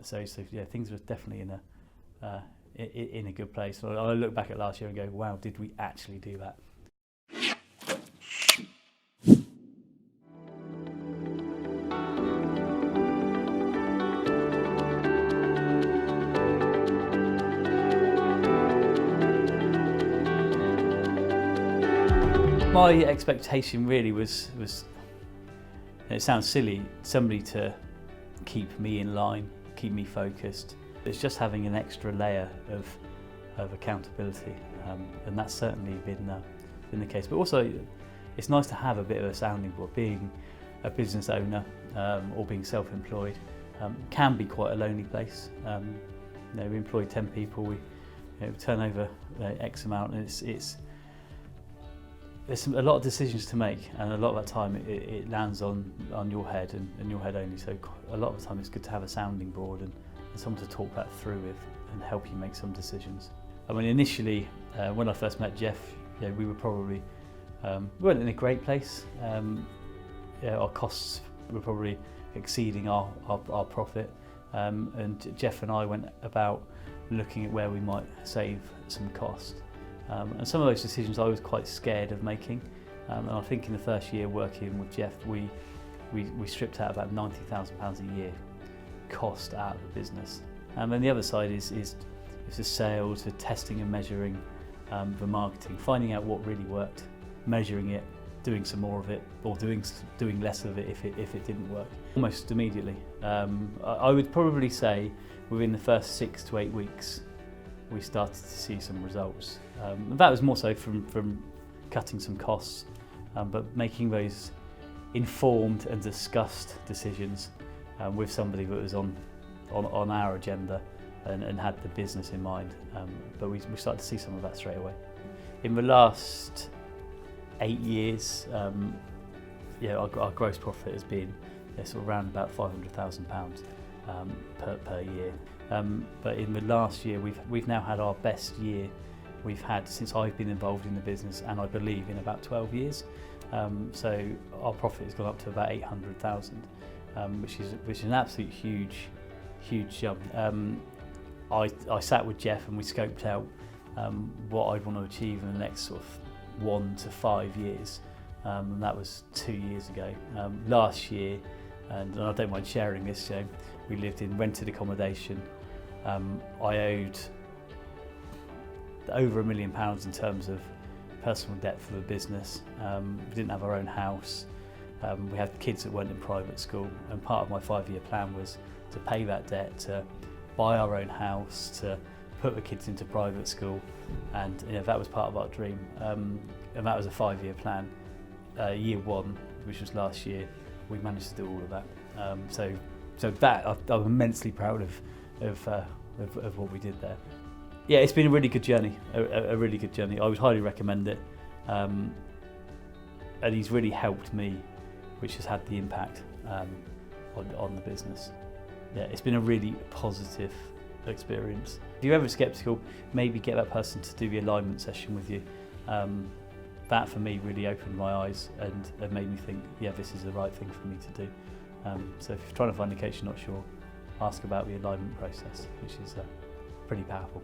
So yeah, things were definitely in a good place. I look back at last year and go, wow, did we actually do that? My expectation really was, and it sounds silly, somebody to keep me in line, keep me focused. It's just having an extra layer of accountability, and that's certainly been the case. But also, it's nice to have a bit of a sounding board. Being a business owner or being self-employed can be quite a lonely place. We employ 10 people, we turn over X amount, and there's a lot of decisions to make, and a lot of that time it lands on your head and your head only. So a lot of the time it's good to have a sounding board and someone to talk that through with and help you make some decisions. I mean, initially, when I first met Jeff, we were probably we weren't in a great place. Our costs were probably exceeding our profit, and Jeff and I went about looking at where we might save some cost. And some of those decisions I was quite scared of making, and I think in the first year working with Jeff, we stripped out about £90,000 a year cost out of the business. And then the other side is the sales, the testing and measuring, the marketing, finding out what really worked, measuring it, doing some more of it, or doing less of it if it didn't work. Almost immediately. I would probably say within the first 6 to 8 weeks, we started to see some results. That was more so from cutting some costs, but making those informed and discussed decisions with somebody that was on our agenda and had the business in mind. But we started to see some of that straight away. In the last 8 years, our gross profit has been sort of around about £500,000 per year. But in the last year, we've now had our best year we've had since I've been involved in the business, and I believe in about 12 years. So our profit has gone up to about 800,000, which is an absolute huge jump. I sat with Jeff and we scoped out what I'd want to achieve in the next sort of 1 to 5 years, and that was 2 years ago. Last year, and I don't mind sharing this, we lived in rented accommodation. I owed over £1 million in terms of personal debt for the business. We didn't have our own house. We had kids that weren't in private school, and part of my 5-year plan was to pay that debt, to buy our own house, to put the kids into private school, and that was part of our dream. And that was a 5-year plan. Year 1, which was last year, we managed to do all of that. So that I'm immensely proud of what we did there. Yeah, it's been a really good journey, a really good journey. I would highly recommend it, and he's really helped me, which has had the impact on the business. Yeah, it's been a really positive experience. If you're ever sceptical, maybe get that person to do the alignment session with you. That for me really opened my eyes and made me think, yeah, this is the right thing for me to do. So if you're trying to find a coach you're not sure, ask about the alignment process, which is pretty powerful.